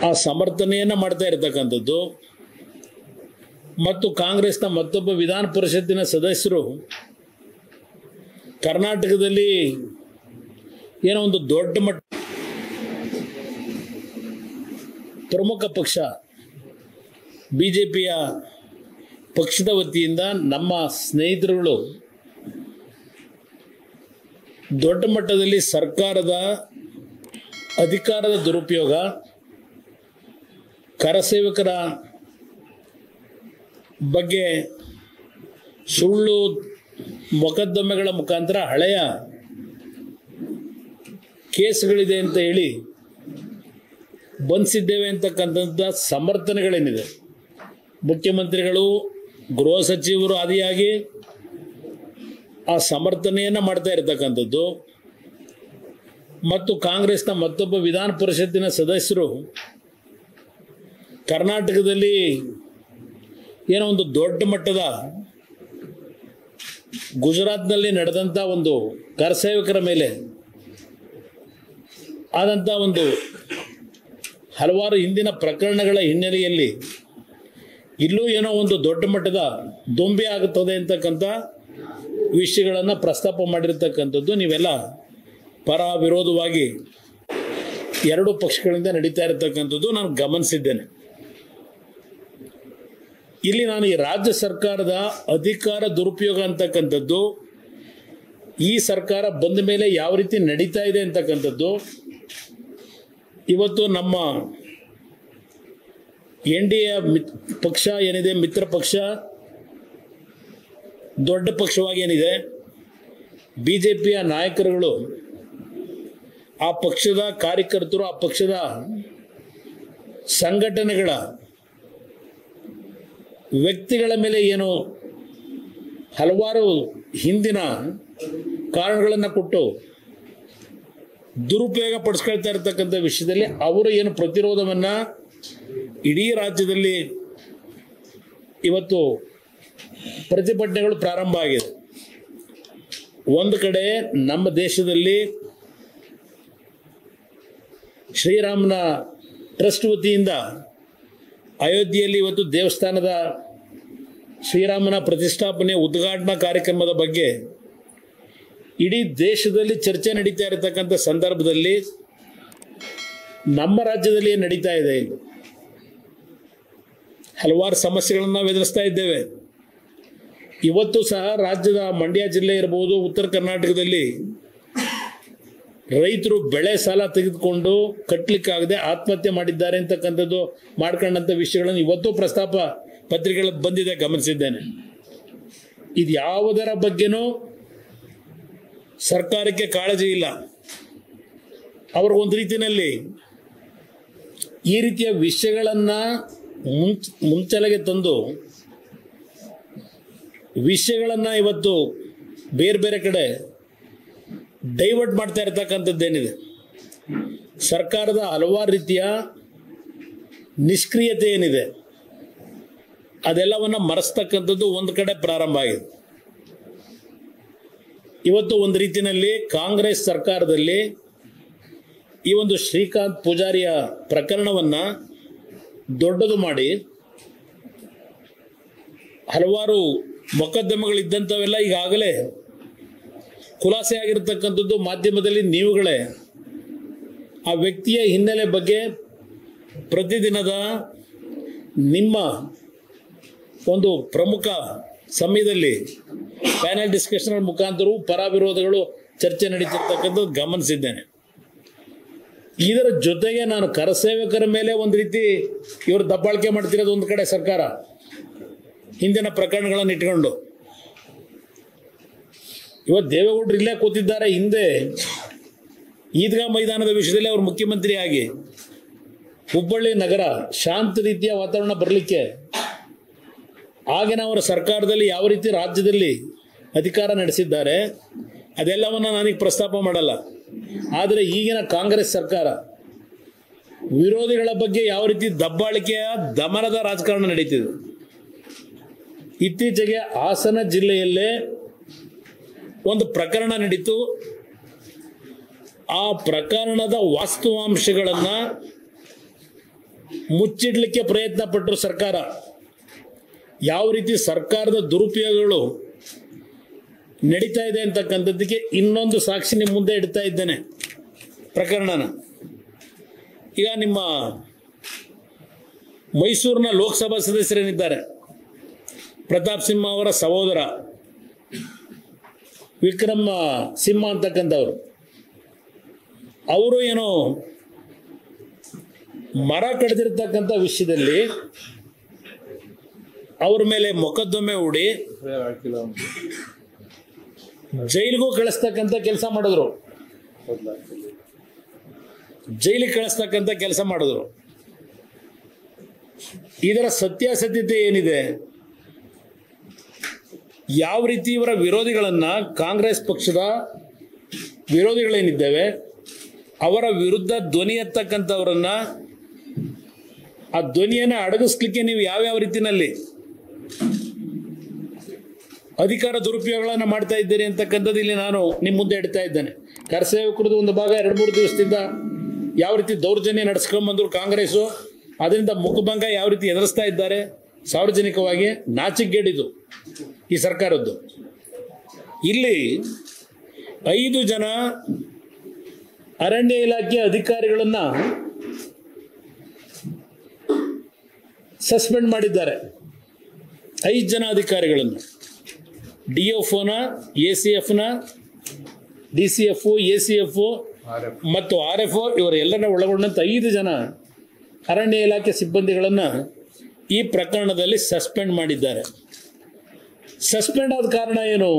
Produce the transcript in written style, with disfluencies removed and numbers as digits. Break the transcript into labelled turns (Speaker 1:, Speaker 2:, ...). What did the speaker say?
Speaker 1: ಆ ಸಮರ್ಥನೆಯನ್ನು ಮಾಡ್ತಾ ಇರತಕ್ಕಂಥದ್ದು ಮತ್ತು ಕಾಂಗ್ರೆಸ್ನ ಮತ್ತೊಬ್ಬ ವಿಧಾನ ಪರಿಷತ್ತಿನ ಸದಸ್ಯರು ಕರ್ನಾಟಕದಲ್ಲಿ ಏನೋ ಒಂದು ದೊಡ್ಡ ಮಟ್ಟ ಪ್ರಮುಖ ಪಕ್ಷ ಬಿಜೆಪಿಯ ಪಕ್ಷದ ವತಿಯಿಂದ ನಮ್ಮ ಸ್ನೇಹಿತರುಗಳು ದೊಡ್ಡ ಮಟ್ಟದಲ್ಲಿ ಸರ್ಕಾರದ ಅಧಿಕಾರದ ದುರುಪಯೋಗ, ಕರಸೇವಕರ ಬಗ್ಗೆ ಸುಳ್ಳು ಮೊಕದ್ದಮೆಗಳ ಮುಖಾಂತರ ಹಳೆಯ ಕೇಸ್ಗಳಿದೆ ಅಂತ ಹೇಳಿ ಬಂಧಿಸಿದ್ದೇವೆ ಅಂತಕ್ಕಂಥ ಸಮರ್ಥನೆಗಳೇನಿದೆ, ಮುಖ್ಯಮಂತ್ರಿಗಳು ಗೃಹ ಸಚಿವರು ಆದಿಯಾಗಿ ಆ ಸಮರ್ಥನೆಯನ್ನು ಮಾಡ್ತಾ ಇರತಕ್ಕಂಥದ್ದು ಮತ್ತು ಕಾಂಗ್ರೆಸ್ನ ಮತ್ತೊಬ್ಬ ವಿಧಾನ ಪರಿಷತ್ತಿನ ಸದಸ್ಯರು ಕರ್ನಾಟಕದಲ್ಲಿ ಏನೋ ಒಂದು ದೊಡ್ಡ ಮಟ್ಟದ ಗುಜರಾತ್ನಲ್ಲಿ ನಡೆದಂಥ ಒಂದು ಕರಸೇವಕರ ಮೇಲೆ ಆದಂಥ ಒಂದು ಹಲವಾರು ಹಿಂದಿನ ಪ್ರಕರಣಗಳ ಹಿನ್ನೆಲೆಯಲ್ಲಿ ಇಲ್ಲೂ ಏನೋ ಒಂದು ದೊಡ್ಡ ಮಟ್ಟದ ದೊಂಬಿ ಆಗುತ್ತದೆ ಅಂತಕ್ಕಂಥ ವಿಷಯಗಳನ್ನು ಪ್ರಸ್ತಾಪ ಮಾಡಿರ್ತಕ್ಕಂಥದ್ದು ನೀವೆಲ್ಲ ಪರ ವಿರೋಧವಾಗಿ ಎರಡೂ ಪಕ್ಷಗಳಿಂದ ನಡೀತಾ ಇರತಕ್ಕಂಥದ್ದು ನಾನು ಗಮನಿಸಿದ್ದೇನೆ. ಇಲ್ಲಿ ನಾನು ಈ ರಾಜ್ಯ ಸರ್ಕಾರದ ಅಧಿಕಾರ ದುರುಪಯೋಗ ಅಂತಕ್ಕಂಥದ್ದು ಈ ಸರ್ಕಾರ ಬಂದ ಮೇಲೆ ಯಾವ ರೀತಿ ನಡೀತಾ ಇದೆ ಅಂತಕ್ಕಂಥದ್ದು ಇವತ್ತು ನಮ್ಮ NDA ಪಕ್ಷ ಏನಿದೆ, ಮಿತ್ರ ಪಕ್ಷ, ದೊಡ್ಡ ಪಕ್ಷವಾಗಿ ಏನಿದೆ, ಬಿಜೆಪಿಯ ನಾಯಕರುಗಳು, ಆ ಪಕ್ಷದ ಕಾರ್ಯಕರ್ತರು, ಆ ಪಕ್ಷದ ಸಂಘಟನೆಗಳ ವ್ಯಕ್ತಿಗಳ ಮೇಲೆ ಏನು ಹಲವಾರು ಹಿಂದಿನ ಕಾರಣಗಳನ್ನು ಕೊಟ್ಟು ದುರುಪಯೋಗ ಪಡಿಸ್ಕೊಳ್ತಾ ಇರತಕ್ಕಂಥ ವಿಷಯದಲ್ಲಿ ಅವರು ಏನು ಪ್ರತಿರೋಧವನ್ನು ಇಡೀ ರಾಜ್ಯದಲ್ಲಿ ಇವತ್ತು ಪ್ರತಿಭಟನೆಗಳು ಪ್ರಾರಂಭ ಆಗಿದೆ. ಒಂದು ಕಡೆ ನಮ್ಮ ದೇಶದಲ್ಲಿ ಶ್ರೀರಾಮನ ಟ್ರಸ್ಟ್ ವತಿಯಿಂದ ಅಯೋಧ್ಯೆಯಲ್ಲಿ ಇವತ್ತು ದೇವಸ್ಥಾನದ ಶ್ರೀರಾಮನ ಪ್ರತಿಷ್ಠಾಪನೆ ಉದ್ಘಾಟನಾ ಕಾರ್ಯಕ್ರಮದ ಬಗ್ಗೆ ಇಡೀ ದೇಶದಲ್ಲಿ ಚರ್ಚೆ ನಡೀತಾ ಇರತಕ್ಕಂಥ ಸಂದರ್ಭದಲ್ಲಿ ನಮ್ಮ ರಾಜ್ಯದಲ್ಲಿ ಏನು ನಡೀತಾ ಇದೆ, ಇಲ್ಲಿ ಹಲವಾರು ಸಮಸ್ಯೆಗಳನ್ನು ನಾವು ಎದುರಿಸ್ತಾ ಇದ್ದೇವೆ. ಇವತ್ತು ಸಹ ರಾಜ್ಯದ ಮಂಡ್ಯ ಜಿಲ್ಲೆ ಇರಬಹುದು, ಉತ್ತರ ಕರ್ನಾಟಕದಲ್ಲಿ ರೈತರು ಬೆಳೆ ಸಾಲ ತೆಗೆದುಕೊಂಡು ಕಟ್ಟಲಿಕ್ಕಾಗದೆ ಆತ್ಮಹತ್ಯೆ ಮಾಡಿದ್ದಾರೆ ಅಂತಕ್ಕಂಥದ್ದು ಮಾಡ್ಕೊಂಡಂಥ ವಿಷಯಗಳನ್ನು ಇವತ್ತು ಪ್ರಸ್ತಾಪ ಪತ್ರಿಕೆಗಳಲ್ಲಿ ಬಂದಿದೆ, ಗಮನಿಸಿದ್ದೇನೆ. ಇದು ಯಾವುದರ ಬಗ್ಗೆನೂ ಸರ್ಕಾರಕ್ಕೆ ಕಾಳಜಿ ಇಲ್ಲ. ಅವ್ರಿಗೊಂದು ರೀತಿಯಲ್ಲಿ ಈ ರೀತಿಯ ವಿಷಯಗಳನ್ನು ಮುಂಚೆಲೆಗೆ ತಂದು ವಿಷಯಗಳನ್ನು ಇವತ್ತು ಬೇರೆ ಬೇರೆ ಕಡೆ ಡೈವರ್ಟ್ ಮಾಡ್ತಾ ಇರತಕ್ಕಂಥದ್ದೇನಿದೆ, ಸರ್ಕಾರದ ಹಲವಾರು ರೀತಿಯ ನಿಷ್ಕ್ರಿಯತೆ ಏನಿದೆ ಅದೆಲ್ಲವನ್ನು ಮರೆಸ್ತಕ್ಕಂಥದ್ದು ಒಂದು ಕಡೆ ಪ್ರಾರಂಭ ಆಗಿದೆ. ಇವತ್ತು ಒಂದು ರೀತಿಯಲ್ಲಿ ಕಾಂಗ್ರೆಸ್ ಸರ್ಕಾರದಲ್ಲಿ ಈ ಒಂದು ಶ್ರೀಕಾಂತ್ ಪೂಜಾರಿಯ ಪ್ರಕರಣವನ್ನು ದೊಡ್ಡದು ಮಾಡಿ ಹಲವಾರು ಮೊಕದ್ದಮೆಗಳಿದ್ದಂಥವೆಲ್ಲ ಈಗಾಗಲೇ ಖುಲಾಸೆ ಆಗಿರತಕ್ಕಂಥದ್ದು ಮಾಧ್ಯಮದಲ್ಲಿ ನೀವುಗಳೇ ಆ ವ್ಯಕ್ತಿಯ ಹಿನ್ನೆಲೆ ಬಗ್ಗೆ ಪ್ರತಿದಿನದ ನಿಮ್ಮ ಒಂದು ಪ್ರಮುಖ ಸಮಯದಲ್ಲಿ ಪ್ಯಾನೆಲ್ ಡಿಸ್ಕಷನ್ ಮುಖಾಂತರವೂ ಪರ ವಿರೋಧಗಳು ಚರ್ಚೆ ನಡೀತಿರ್ತಕ್ಕಂಥದ್ದು ಗಮನಿಸಿದ್ದೇನೆ. ಇದರ ಜೊತೆಗೆ ನಾನು ಕರಸೇವಕರ ಮೇಲೆ ಒಂದು ರೀತಿ ಇವರು ದಬ್ಬಾಳಿಕೆ ಮಾಡ್ತಿರೋದು ಒಂದು ಕಡೆ ಸರ್ಕಾರ ಹಿಂದಿನ ಪ್ರಕರಣಗಳನ್ನು ಇಟ್ಕೊಂಡು. ಇವತ್ತು ದೇವೇಗೌಡರು ಇಲ್ಲೇ ಕೂತಿದ್ದಾರೆ, ಹಿಂದೆ ಈದ್ಗಾ ಮೈದಾನದ ವಿಷಯದಲ್ಲಿ ಅವರು ಮುಖ್ಯಮಂತ್ರಿ ಆಗಿ ಹುಬ್ಬಳ್ಳಿ ನಗರ ಶಾಂತ ರೀತಿಯ ವಾತಾವರಣ ಬರಲಿಕ್ಕೆ ಆಗಿನ ಅವರ ಸರ್ಕಾರದಲ್ಲಿ ಯಾವ ರೀತಿ ರಾಜ್ಯದಲ್ಲಿ ಅಧಿಕಾರ ನಡೆಸಿದ್ದಾರೆ ಅದೆಲ್ಲವನ್ನು ನಾನೀಗ ಪ್ರಸ್ತಾಪ ಮಾಡಲ್ಲ. ಆದರೆ ಈಗಿನ ಕಾಂಗ್ರೆಸ್ ಸರ್ಕಾರ ವಿರೋಧಿಗಳ ಬಗ್ಗೆ ಯಾವ ರೀತಿ ದಬ್ಬಾಳಿಕೆಯ ದಮನದ ರಾಜಕಾರಣ ನಡೀತಿದೆ. ಇತ್ತೀಚೆಗೆ ಹಾಸನ ಜಿಲ್ಲೆಯಲ್ಲೇ ಒಂದು ಪ್ರಕರಣ ನಡೀತು. ಆ ಪ್ರಕರಣದ ವಾಸ್ತವಾಂಶಗಳನ್ನು ಮುಚ್ಚಿಡ್ಲಿಕ್ಕೆ ಪ್ರಯತ್ನ ಪಟ್ಟರು ಸರ್ಕಾರ. ಯಾವ ರೀತಿ ಸರ್ಕಾರದ ದುರುಪಯೋಗಗಳು ನಡೀತಾ ಇದೆ ಅಂತಕ್ಕಂಥದ್ದಕ್ಕೆ ಇನ್ನೊಂದು ಸಾಕ್ಷಿ ನಿಮ್ಮ ಮುಂದೆ ಇಡ್ತಾ ಇದ್ದೇನೆ ಪ್ರಕರಣನ. ಈಗ ನಿಮ್ಮ ಮೈಸೂರಿನ ಲೋಕಸಭಾ ಸದಸ್ಯರೇನಿದ್ದಾರೆ, ಪ್ರತಾಪ್ ಸಿಂಹ ಅವರ ಸಹೋದರ ವಿಕ್ರಮ್ ಸಿಂಹ ಅಂತಕ್ಕಂಥವ್ರು, ಅವರು ಏನೋ ಮರ ಕಡಿದಿರ್ತಕ್ಕಂಥ ವಿಷಯದಲ್ಲಿ ಅವ್ರ ಮೇಲೆ ಮೊಕದ್ದಮೆ ಹೂಡಿ ಜೈಲಿಗೂ ಕಳಿಸ್ತಕ್ಕಂಥ ಕೆಲಸ ಮಾಡಿದ್ರು. ಜೈಲಿಗೆ ಕಳಿಸ್ತಕ್ಕಂಥ ಕೆಲಸ ಮಾಡಿದ್ರು. ಇದರ ಸತ್ಯಾಸತ್ಯತೆ ಏನಿದೆ? ಯಾವ ರೀತಿ ಇವರ ವಿರೋಧಿಗಳನ್ನ, ಕಾಂಗ್ರೆಸ್ ಪಕ್ಷದ ವಿರೋಧಿಗಳೇನಿದ್ದೇವೆ ಅವರ ವಿರುದ್ಧ ಧ್ವನಿ ಎತ್ತಕ್ಕಂಥವ್ರನ್ನ, ಆ ಧ್ವನಿಯನ್ನು ಅಡಗಿಸ್ಲಿಕ್ಕೆ ನೀವು ಯಾವ್ಯಾವ ರೀತಿಯಲ್ಲಿ ಅಧಿಕಾರ ದುರುಪಯೋಗಗಳನ್ನು ಮಾಡ್ತಾ ಇದ್ದೀರಿ ಅಂತಕ್ಕಂಥದ್ದು ಇಲ್ಲಿ ನಾನು ನಿಮ್ಮ ಮುಂದೆ ಇಡ್ತಾ ಇದ್ದೇನೆ. ಕರಸೇವಕರದ್ದು ಒಂದು ಭಾಗ 2-3 ದಿವಸದಿಂದ ಯಾವ ರೀತಿ ದೌರ್ಜನ್ಯ ನಡೆಸ್ಕೊಂಡ್ಬಂದ್ರು ಕಾಂಗ್ರೆಸ್ಸು, ಅದರಿಂದ ಮುಖಭಂಗ ಯಾವ ರೀತಿ ಎದುರಿಸ್ತಾ ಇದ್ದಾರೆ ಸಾರ್ವಜನಿಕವಾಗಿ, ನಾಚಿಕೆಗೇಡಿದು ಈ ಸರ್ಕಾರದ್ದು. ಇಲ್ಲಿ 5 ಜನ ಅರಣ್ಯ ಇಲಾಖೆ ಅಧಿಕಾರಿಗಳನ್ನ ಸಸ್ಪೆಂಡ್ ಮಾಡಿದ್ದಾರೆ. 5 ಜನ ಅಧಿಕಾರಿಗಳನ್ನು, DFOನ, ACFನ, DCF, ACF ಮತ್ತು RFO ಇವರೆಲ್ಲರನ್ನ ಒಳಗೊಂಡಂತ 5 ಜನ ಅರಣ್ಯ ಇಲಾಖೆ ಸಿಬ್ಬಂದಿಗಳನ್ನು ಈ ಪ್ರಕರಣದಲ್ಲಿ ಸಸ್ಪೆಂಡ್ ಮಾಡಿದ್ದಾರೆ. ಸಸ್ಪೆಂಡ್ ಆದ ಕಾರಣ ಏನು?